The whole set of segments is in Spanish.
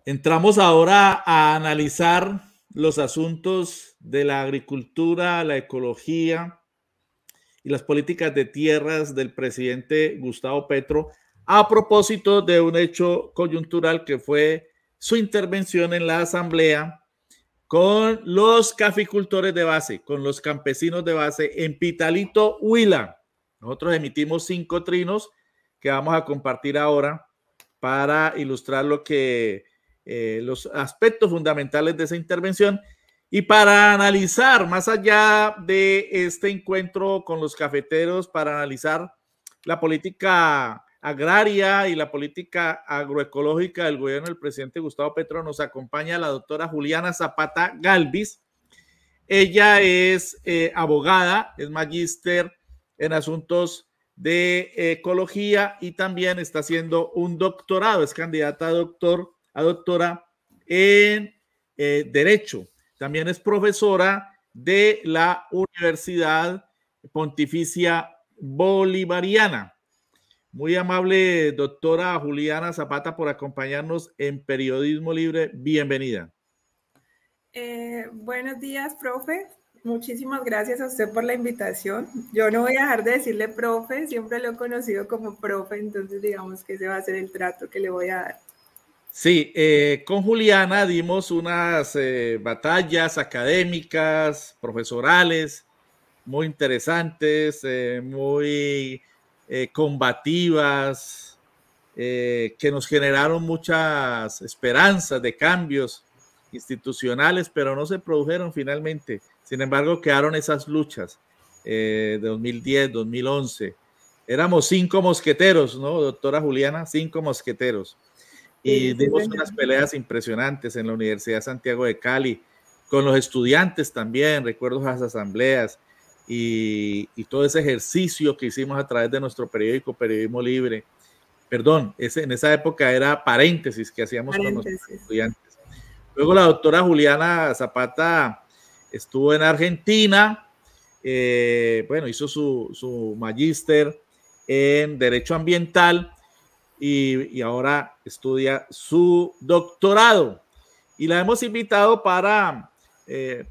Entramos ahora a analizar los asuntos de la agricultura, la ecología y las políticas de tierras del presidente Gustavo Petro a propósito de un hecho coyuntural que fue su intervención en la asamblea con los caficultores de base, con los campesinos de base en Pitalito, Huila. Nosotros emitimos 5 trinos que vamos a compartir ahora para ilustrar lo que los aspectos fundamentales de esa intervención y para analizar más allá de este encuentro con los cafeteros, para analizar la política agraria y la política agroecológica del gobierno del presidente Gustavo Petro, nos acompaña la doctora Juliana Zapata Galvis. Ella es abogada, es magíster en asuntos de ecología y también está haciendo un doctorado, es candidata a doctora en Derecho. También es profesora de la Universidad Pontificia Bolivariana. Muy amable, doctora Juliana Zapata, por acompañarnos en Periodismo Libre. Bienvenida. Buenos días, profe. Muchísimas gracias a usted por la invitación. Yo no voy a dejar de decirle profe, siempre lo he conocido como profe, entonces digamos que ese va a ser el trato que le voy a dar. Sí, con Juliana dimos unas batallas académicas, profesorales, muy interesantes, muy combativas, que nos generaron muchas esperanzas de cambios institucionales, pero no se produjeron finalmente. Sin embargo, quedaron esas luchas de 2010, 2011. Éramos 5 mosqueteros, ¿no, doctora Juliana? 5 mosqueteros. Y dimos unas peleas impresionantes en la Universidad de Santiago de Cali, con los estudiantes también, recuerdo esas asambleas y todo ese ejercicio que hicimos a través de nuestro periódico Periodismo Libre. Perdón, en esa época era Paréntesis que hacíamos con los estudiantes. Luego la doctora Juliana Zapata estuvo en Argentina, bueno, hizo su magíster en Derecho Ambiental y ahora estudia su doctorado. Y la hemos invitado para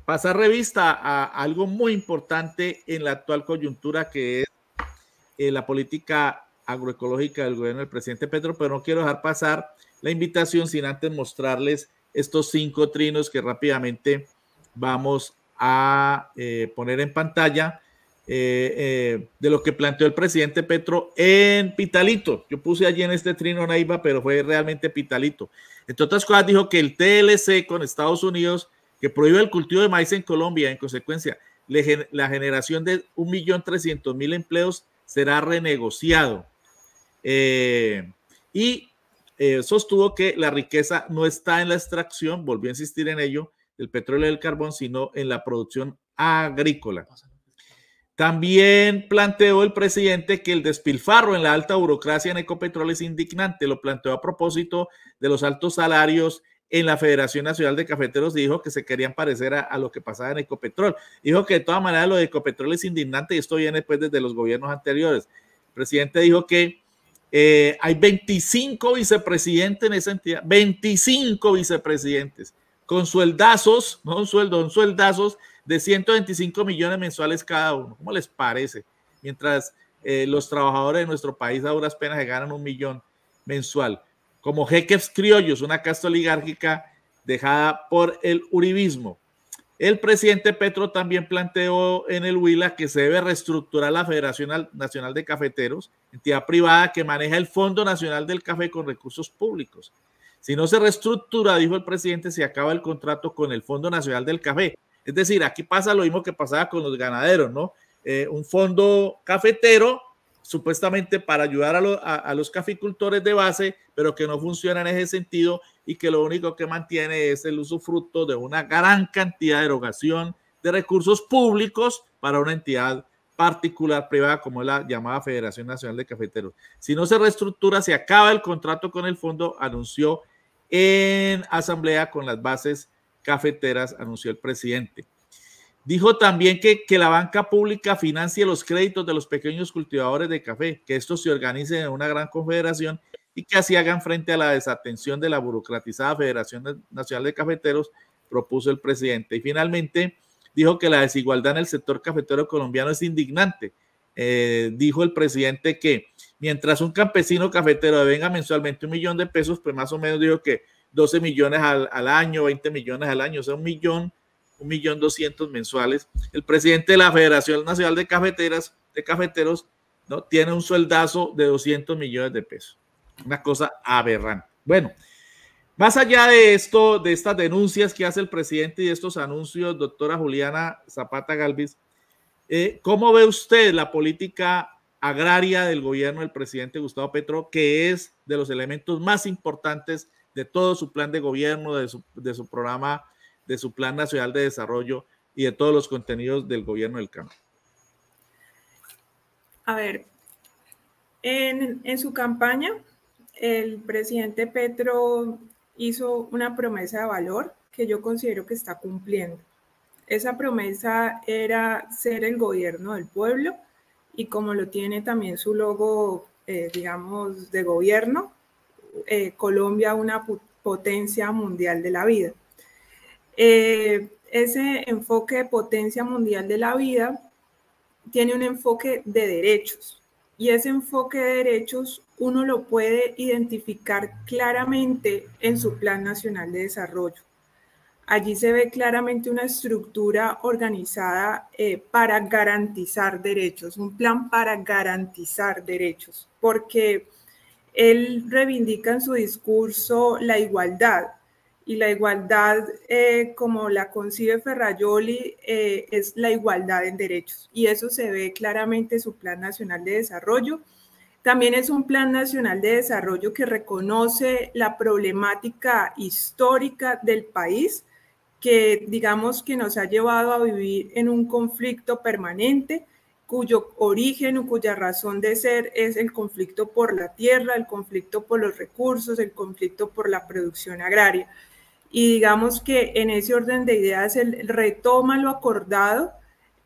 pasar revista a algo muy importante en la actual coyuntura, que es la política agroecológica del gobierno del presidente Petro, pero no quiero dejar pasar la invitación sin antes mostrarles estos 5 trinos que rápidamente vamos a poner en pantalla de lo que planteó el presidente Petro en Pitalito. Yo puse allí en este trino Neiva, pero fue realmente Pitalito. Entre otras cosas, dijo que el TLC con Estados Unidos, que prohíbe el cultivo de maíz en Colombia, en consecuencia, la generación de 1.300.000 empleos será renegociado. Y sostuvo que la riqueza no está en la extracción, volvió a insistir en ello, del petróleo y del carbón, sino en la producción agrícola. También planteó el presidente que el despilfarro en la alta burocracia en Ecopetrol es indignante. Lo planteó a propósito de los altos salarios en la Federación Nacional de Cafeteros. Dijo que se querían parecer a lo que pasaba en Ecopetrol. Dijo que de todas maneras lo de Ecopetrol es indignante y esto viene pues desde los gobiernos anteriores. El presidente dijo que hay 25 vicepresidentes en esa entidad, 25 vicepresidentes con sueldazos, no un sueldo, son sueldazos de 125 millones mensuales cada uno. ¿Cómo les parece? Mientras los trabajadores de nuestro país a duras penas se ganan 1 millón mensual. Como jeques criollos, una casta oligárquica dejada por el uribismo. El presidente Petro también planteó en el Huila que se debe reestructurar la Federación Nacional de Cafeteros, entidad privada que maneja el Fondo Nacional del Café con recursos públicos. Si no se reestructura, dijo el presidente, se acaba el contrato con el Fondo Nacional del Café. Es decir, aquí pasa lo mismo que pasaba con los ganaderos, ¿no? Un fondo cafetero, supuestamente para ayudar a los caficultores de base, pero que no funciona en ese sentido y que lo único que mantiene es el usufructo de una gran cantidad de erogación de recursos públicos para una entidad particular privada como es la llamada Federación Nacional de Cafeteros. Si no se reestructura, se acaba el contrato con el fondo, anunció en asamblea con las bases cafeteras, anunció el presidente. Dijo también que la banca pública financie los créditos de los pequeños cultivadores de café, que estos se organicen en una gran confederación y que así hagan frente a la desatención de la burocratizada Federación Nacional de Cafeteros, propuso el presidente. Y finalmente dijo que la desigualdad en el sector cafetero colombiano es indignante. Dijo el presidente que mientras un campesino cafetero devenga mensualmente 1 millón de pesos, pues más o menos dijo que 12 millones al año, 20 millones al año, o sea, 1.200.000 mensuales. El presidente de la Federación Nacional de Cafeteros, ¿no?, tiene un sueldazo de 200 millones de pesos. Una cosa aberrante. Bueno, más allá de esto, de estas denuncias que hace el presidente y de estos anuncios, doctora Juliana Zapata Galvis, ¿cómo ve usted la política agraria del gobierno del presidente Gustavo Petro, que es de los elementos más importantes de todo su plan de gobierno, de su programa, de su Plan Nacional de Desarrollo y de todos los contenidos del gobierno del campo? A ver, en su campaña, el presidente Petro hizo una promesa de valor que yo considero que está cumpliendo. Esa promesa era ser el gobierno del pueblo, y como lo tiene también su logo, digamos, de gobierno, Colombia, una potencia mundial de la vida. Ese enfoque de potencia mundial de la vida tiene un enfoque de derechos, y ese enfoque de derechos uno lo puede identificar claramente en su Plan Nacional de Desarrollo. Allí se ve claramente una estructura organizada para garantizar derechos, un plan para garantizar derechos, porque él reivindica en su discurso la igualdad, y la igualdad, como la concibe Ferrajoli, es la igualdad en derechos, y eso se ve claramente en su Plan Nacional de Desarrollo. También es un Plan Nacional de Desarrollo que reconoce la problemática histórica del país, que digamos que nos ha llevado a vivir en un conflicto permanente, cuyo origen o cuya razón de ser es el conflicto por la tierra, el conflicto por los recursos, el conflicto por la producción agraria. Y digamos que en ese orden de ideas él retoma lo acordado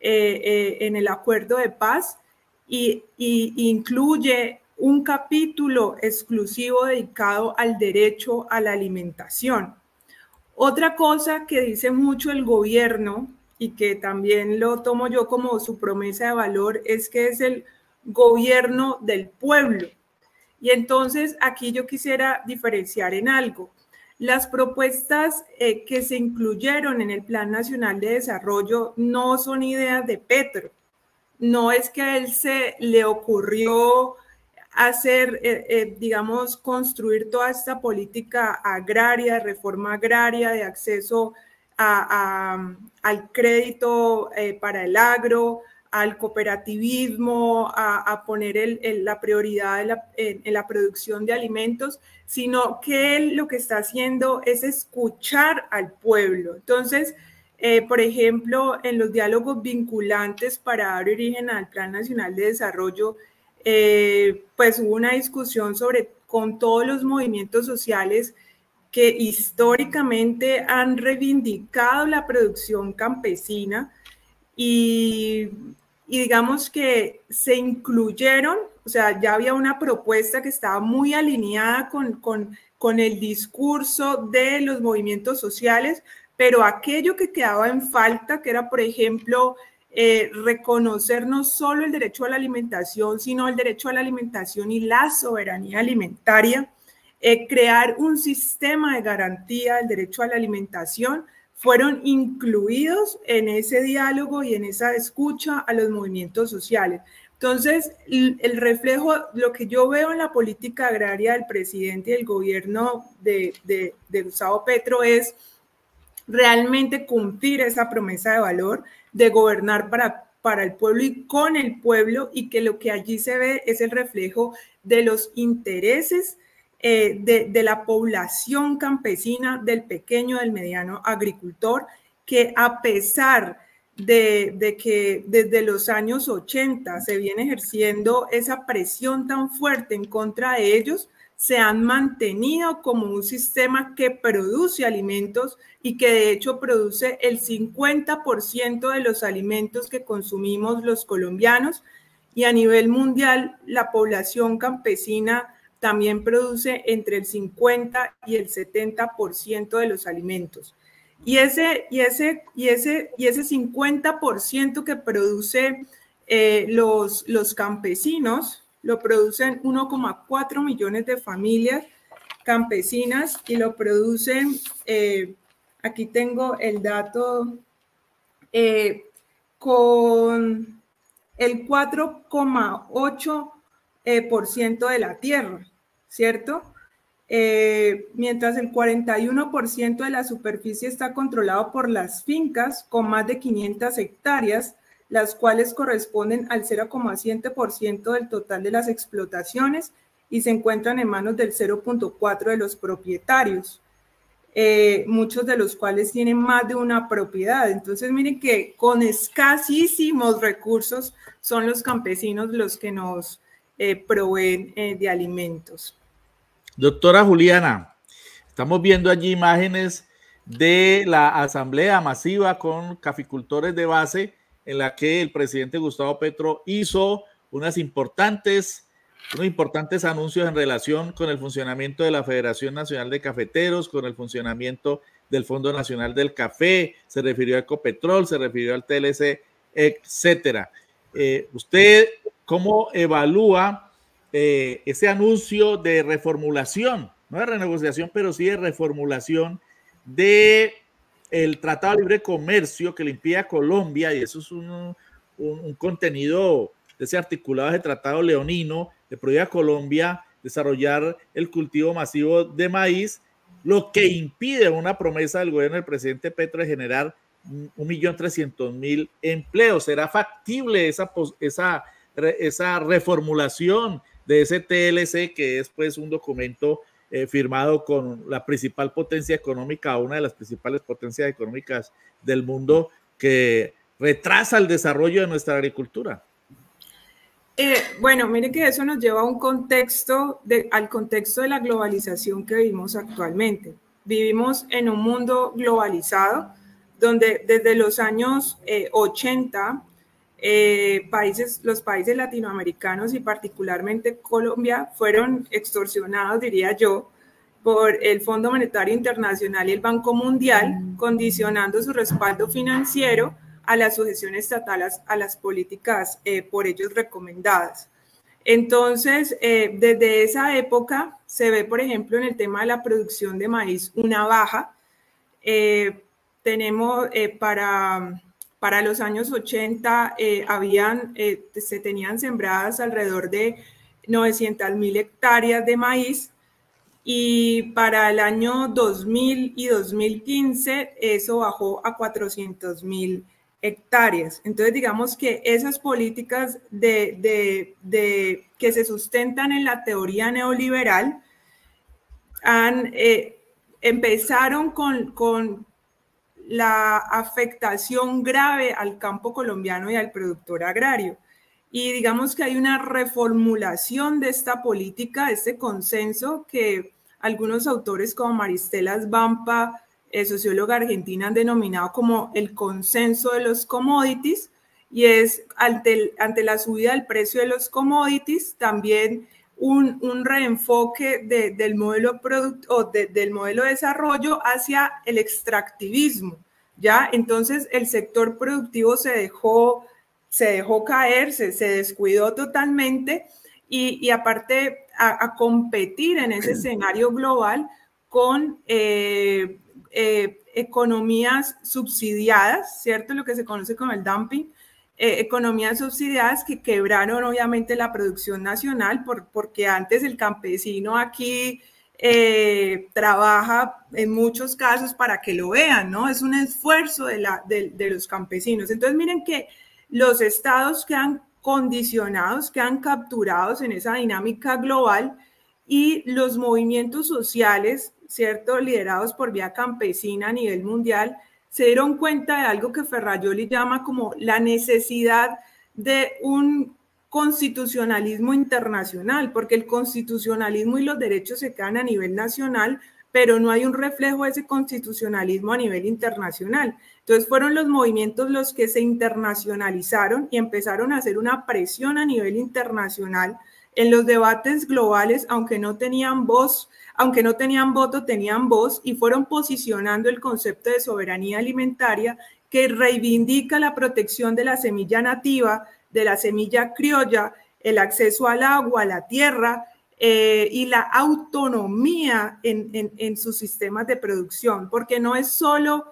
en el acuerdo de paz y incluye un capítulo exclusivo dedicado al derecho a la alimentación. Otra cosa que dice mucho el gobierno, y que también lo tomo yo como su promesa de valor, es que es el gobierno del pueblo. Y entonces aquí yo quisiera diferenciar en algo. Las propuestas que se incluyeron en el Plan Nacional de Desarrollo no son ideas de Petro. No es que a él se le ocurrió hacer, digamos, construir toda esta política agraria, de reforma agraria, de acceso al crédito para el agro, al cooperativismo, a poner la prioridad en la producción de alimentos, sino que él lo que está haciendo es escuchar al pueblo. Entonces, por ejemplo, en los diálogos vinculantes para dar origen al Plan Nacional de Desarrollo, pues hubo una discusión con todos los movimientos sociales que históricamente han reivindicado la producción campesina, y digamos que se incluyeron, o sea, ya había una propuesta que estaba muy alineada con el discurso de los movimientos sociales, pero aquello que quedaba en falta, que era, por ejemplo, reconocer no solo el derecho a la alimentación, sino el derecho a la alimentación y la soberanía alimentaria, crear un sistema de garantía del derecho a la alimentación, fueron incluidos en ese diálogo y en esa escucha a los movimientos sociales. Entonces, el reflejo, lo que yo veo en la política agraria del presidente y del gobierno de Gustavo Petro es realmente cumplir esa promesa de valor de gobernar para el pueblo y con el pueblo, y que lo que allí se ve es el reflejo de los intereses de la población campesina, del pequeño, del mediano agricultor, que a pesar de que desde los años 80 se viene ejerciendo esa presión tan fuerte en contra de ellos, se han mantenido como un sistema que produce alimentos y que de hecho produce el 50% de los alimentos que consumimos los colombianos, y a nivel mundial la población campesina también produce entre el 50 y el 70% de los alimentos. Y ese 50% que produce los campesinos lo producen 1,4 millones de familias campesinas y lo producen, aquí tengo el dato, con el 4,8% de la tierra, ¿cierto? Mientras el 41% de la superficie está controlado por las fincas con más de 500 hectáreas, las cuales corresponden al 0,7% del total de las explotaciones y se encuentran en manos del 0,4% de los propietarios, muchos de los cuales tienen más de una propiedad. Entonces, miren que con escasísimos recursos son los campesinos los que nos proveen de alimentos. Doctora Juliana, estamos viendo allí imágenes de la asamblea masiva con caficultores de base en la que el presidente Gustavo Petro hizo unos importantes anuncios en relación con el funcionamiento de la Federación Nacional de Cafeteros, con el funcionamiento del Fondo Nacional del Café, se refirió a Ecopetrol, se refirió al TLC, etcétera. ¿Usted cómo evalúa ese anuncio de reformulación, no de renegociación, pero sí de reformulación de el Tratado de Libre Comercio que le impide a Colombia, y eso es un contenido de ese articulado de Tratado Leonino, le prohíbe a Colombia desarrollar el cultivo masivo de maíz, lo que impide una promesa del gobierno del presidente Petro de generar 1.300.000 empleos? ¿Será factible esa reformulación de ese TLC, que es pues un documento firmado con la principal potencia económica, una de las principales potencias económicas del mundo, que retrasa el desarrollo de nuestra agricultura? Bueno, mire que eso nos lleva a un contexto, al contexto de la globalización que vivimos actualmente. Vivimos en un mundo globalizado donde desde los años 80 los países latinoamericanos y particularmente Colombia fueron extorsionados, diría yo, por el Fondo Monetario Internacional y el Banco Mundial, condicionando su respaldo financiero a la sujeción estatal a las políticas por ellos recomendadas. Entonces, desde esa época se ve, por ejemplo, en el tema de la producción de maíz una baja. Tenemos para los años 80 se tenían sembradas alrededor de 900.000 hectáreas de maíz, y para el año 2000 y 2015 eso bajó a 400.000 hectáreas. Entonces, digamos que esas políticas que se sustentan en la teoría neoliberal empezaron con la afectación grave al campo colombiano y al productor agrario. Y digamos que hay una reformulación de esta política, de este consenso que algunos autores como Maristela Svampa, socióloga argentina, han denominado como el consenso de los commodities, y es ante la subida del precio de los commodities también un reenfoque del modelo del modelo de desarrollo hacia el extractivismo, ¿ya? Entonces el sector productivo se dejó caer, se descuidó totalmente, y aparte a competir en ese escenario global con economías subsidiadas, ¿cierto? Lo que se conoce como el dumping, economías subsidiadas que quebraron obviamente la producción nacional, porque antes el campesino aquí trabaja en muchos casos para que lo vean, ¿no? Es un esfuerzo de los campesinos. Entonces miren que los estados quedan condicionados, quedan capturados en esa dinámica global, y los movimientos sociales, ¿cierto?, liderados por Vía Campesina a nivel mundial, se dieron cuenta de algo que Ferrajoli llama como la necesidad de un constitucionalismo internacional, porque el constitucionalismo y los derechos se quedan a nivel nacional, pero no hay un reflejo de ese constitucionalismo a nivel internacional. Entonces fueron los movimientos los que se internacionalizaron y empezaron a hacer una presión a nivel internacional en los debates globales, aunque no tenían voz, aunque no tenían voto, tenían voz, y fueron posicionando el concepto de soberanía alimentaria que reivindica la protección de la semilla nativa, de la semilla criolla, el acceso al agua, a la tierra, y la autonomía en sus sistemas de producción, porque no es solo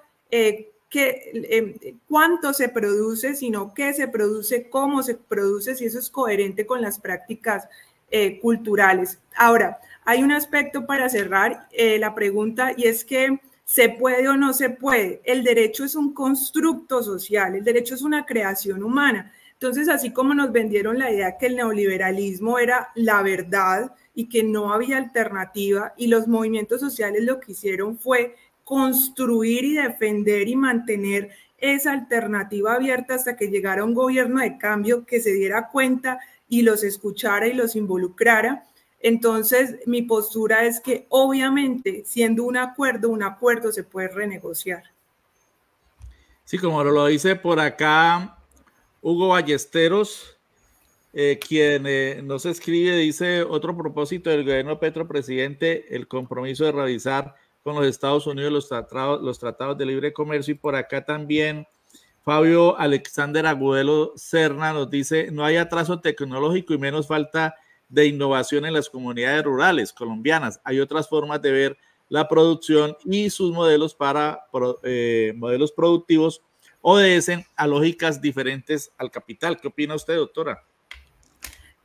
cuánto se produce, sino qué se produce, cómo se produce, si eso es coherente con las prácticas culturales. Ahora, hay un aspecto para cerrar la pregunta, y es que ¿se puede o no se puede? El derecho es un constructo social, el derecho es una creación humana. Entonces, así como nos vendieron la idea que el neoliberalismo era la verdad y que no había alternativa, y los movimientos sociales lo que hicieron fue construir y defender y mantener esa alternativa abierta hasta que llegara un gobierno de cambio que se diera cuenta y los escuchara y los involucrara. Entonces, mi postura es que obviamente, siendo un acuerdo se puede renegociar. Sí, como lo dice por acá Hugo Ballesteros, quien nos escribe, dice: otro propósito del gobierno de Petro, presidente, el compromiso de revisar con los Estados Unidos los tratados de libre comercio. Y por acá también Fabio Alexander Agudelo Serna nos dice: no hay atraso tecnológico y menos falta de innovación en las comunidades rurales colombianas. Hay otras formas de ver la producción y sus modelos modelos productivos obedecen a lógicas diferentes al capital. ¿Qué opina usted, doctora?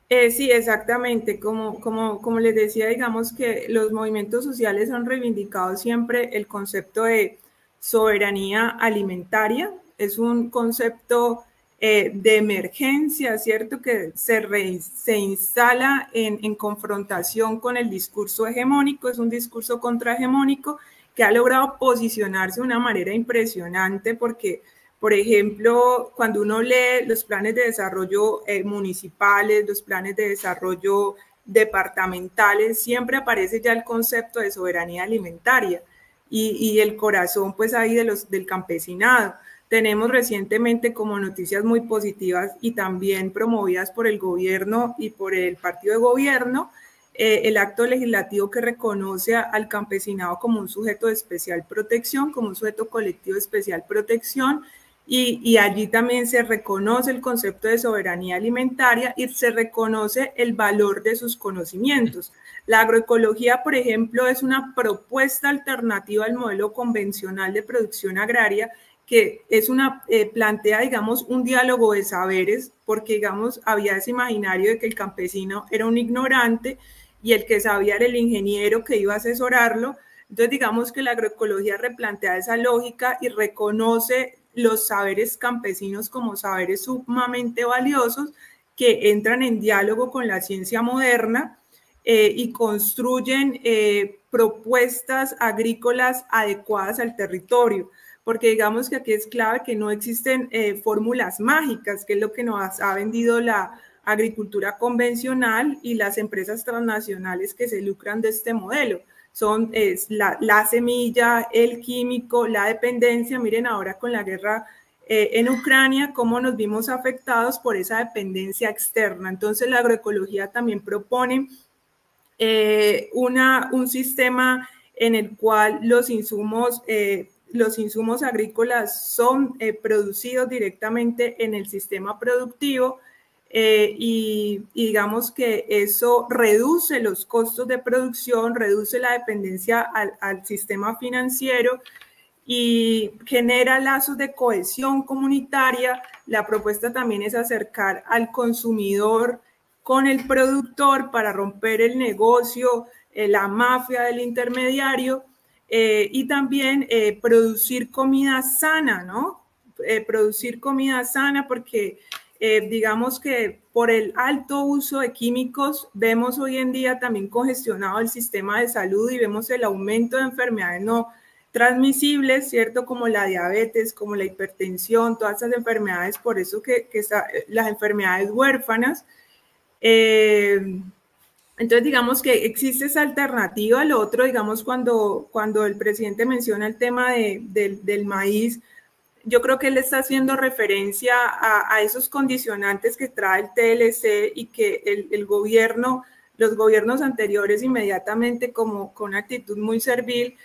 Sí, exactamente. Como les decía, digamos que los movimientos sociales han reivindicado siempre el concepto de soberanía alimentaria. Es un concepto de emergencia, ¿cierto? Que se instala en confrontación con el discurso hegemónico. Es un discurso contrahegemónico que ha logrado posicionarse de una manera impresionante, porque por ejemplo, cuando uno lee los planes de desarrollo municipales, los planes de desarrollo departamentales, siempre aparece ya el concepto de soberanía alimentaria y el corazón pues ahí del campesinado. Tenemos recientemente como noticias muy positivas y también promovidas por el gobierno y por el partido de gobierno, el acto legislativo que reconoce al campesinado como un sujeto de especial protección, como un sujeto colectivo de especial protección. Y allí también se reconoce el concepto de soberanía alimentaria y se reconoce el valor de sus conocimientos. La agroecología, por ejemplo, es una propuesta alternativa al modelo convencional de producción agraria, que es plantea, digamos, un diálogo de saberes, porque, digamos, había ese imaginario de que el campesino era un ignorante y el que sabía era el ingeniero que iba a asesorarlo. Entonces, digamos que la agroecología replantea esa lógica y reconoce los saberes campesinos como saberes sumamente valiosos que entran en diálogo con la ciencia moderna y construyen propuestas agrícolas adecuadas al territorio, porque digamos que aquí es clave que no existen fórmulas mágicas, que es lo que nos ha vendido la agricultura convencional y las empresas transnacionales que se lucran de este modelo. Son la semilla, el químico, la dependencia. Miren ahora con la guerra en Ucrania, cómo nos vimos afectados por esa dependencia externa. Entonces la agroecología también propone un sistema en el cual los insumos agrícolas son producidos directamente en el sistema productivo. Y digamos que eso reduce los costos de producción, reduce la dependencia al sistema financiero y genera lazos de cohesión comunitaria. La propuesta también es acercar al consumidor con el productor para romper el negocio, la mafia del intermediario, y también producir comida sana, ¿no? Producir comida sana porque digamos que por el alto uso de químicos vemos hoy en día también congestionado el sistema de salud y vemos el aumento de enfermedades no transmisibles, ¿cierto? Como la diabetes, como la hipertensión, todas esas enfermedades, por eso que las enfermedades huérfanas. Entonces, digamos que existe esa alternativa. Lo otro, digamos, cuando el presidente menciona el tema del maíz, yo creo que él está haciendo referencia a esos condicionantes que trae el TLC y que los gobiernos anteriores inmediatamente, como con actitud muy servil,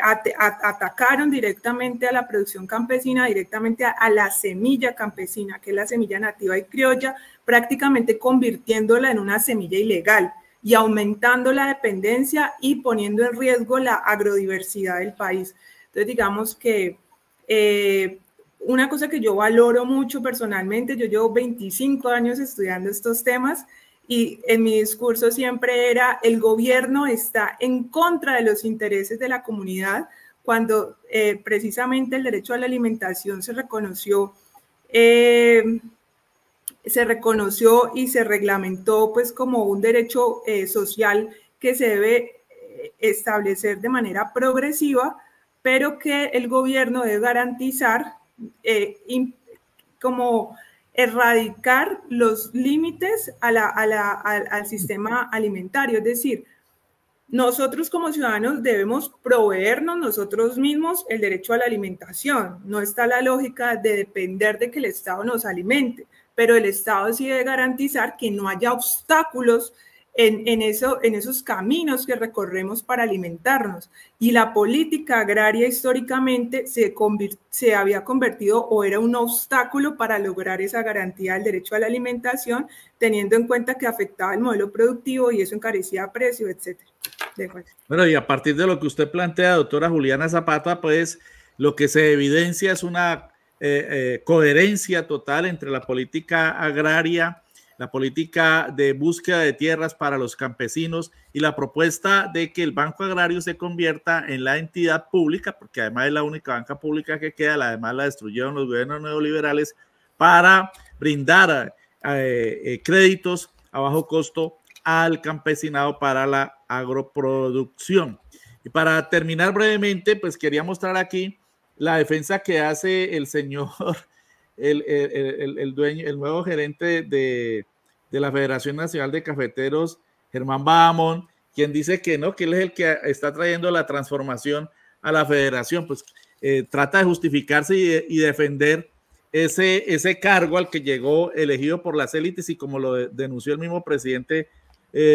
atacaron directamente a la producción campesina, directamente a la semilla campesina, que es la semilla nativa y criolla, prácticamente convirtiéndola en una semilla ilegal y aumentando la dependencia y poniendo en riesgo la agrodiversidad del país. Entonces, digamos que una cosa que yo valoro mucho personalmente, yo llevo 25 años estudiando estos temas y en mi discurso siempre era: el gobierno está en contra de los intereses de la comunidad, cuando precisamente el derecho a la alimentación se reconoció y se reglamentó pues como un derecho social que se debe establecer de manera progresiva, pero que el gobierno debe garantizar como erradicar los límites al sistema alimentario. Es decir, nosotros como ciudadanos debemos proveernos nosotros mismos el derecho a la alimentación. No está la lógica de depender de que el Estado nos alimente, pero el Estado sí debe garantizar que no haya obstáculos en esos caminos que recorremos para alimentarnos. Y la política agraria históricamente se había convertido o era un obstáculo para lograr esa garantía del derecho a la alimentación, teniendo en cuenta que afectaba el modelo productivo y eso encarecía precios, etcétera. Bueno, y a partir de lo que usted plantea, doctora Juliana Zapata, pues lo que se evidencia es una coherencia total entre la política agraria, la política de búsqueda de tierras para los campesinos y la propuesta de que el Banco Agrario se convierta en la entidad pública, porque además es la única banca pública que queda, además la destruyeron los gobiernos neoliberales, para brindar créditos a bajo costo al campesinado para la agroproducción. Y para terminar brevemente, pues quería mostrar aquí la defensa que hace el señor, el dueño, el nuevo gerente de la Federación Nacional de Cafeteros, Germán Bahamón, quien dice que no, que él es el que está trayendo la transformación a la federación. Pues trata de justificarse y defender ese cargo al que llegó elegido por las élites y, como lo denunció el mismo presidente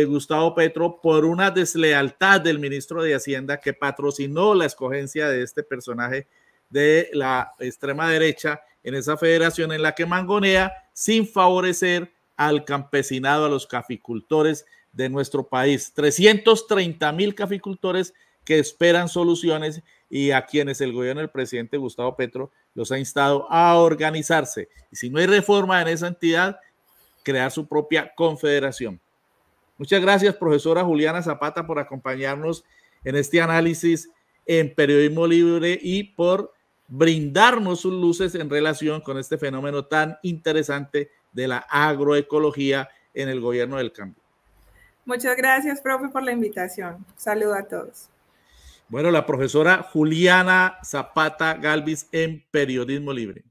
Gustavo Petro, por una deslealtad del ministro de Hacienda que patrocinó la escogencia de este personaje de la extrema derecha en esa federación, en la que mangonea sin favorecer al campesinado, a los caficultores de nuestro país. 330,000 caficultores que esperan soluciones y a quienes el gobierno del presidente Gustavo Petro los ha instado a organizarse. Y si no hay reforma en esa entidad, crear su propia confederación. Muchas gracias, profesora Juliana Zapata, por acompañarnos en este análisis en Periodismo Libre y por brindarnos sus luces en relación con este fenómeno tan interesante de la agroecología en el gobierno del cambio. Muchas gracias, profe, por la invitación. Saludo a todos. Bueno, la profesora Juliana Zapata Galvis en Periodismo Libre.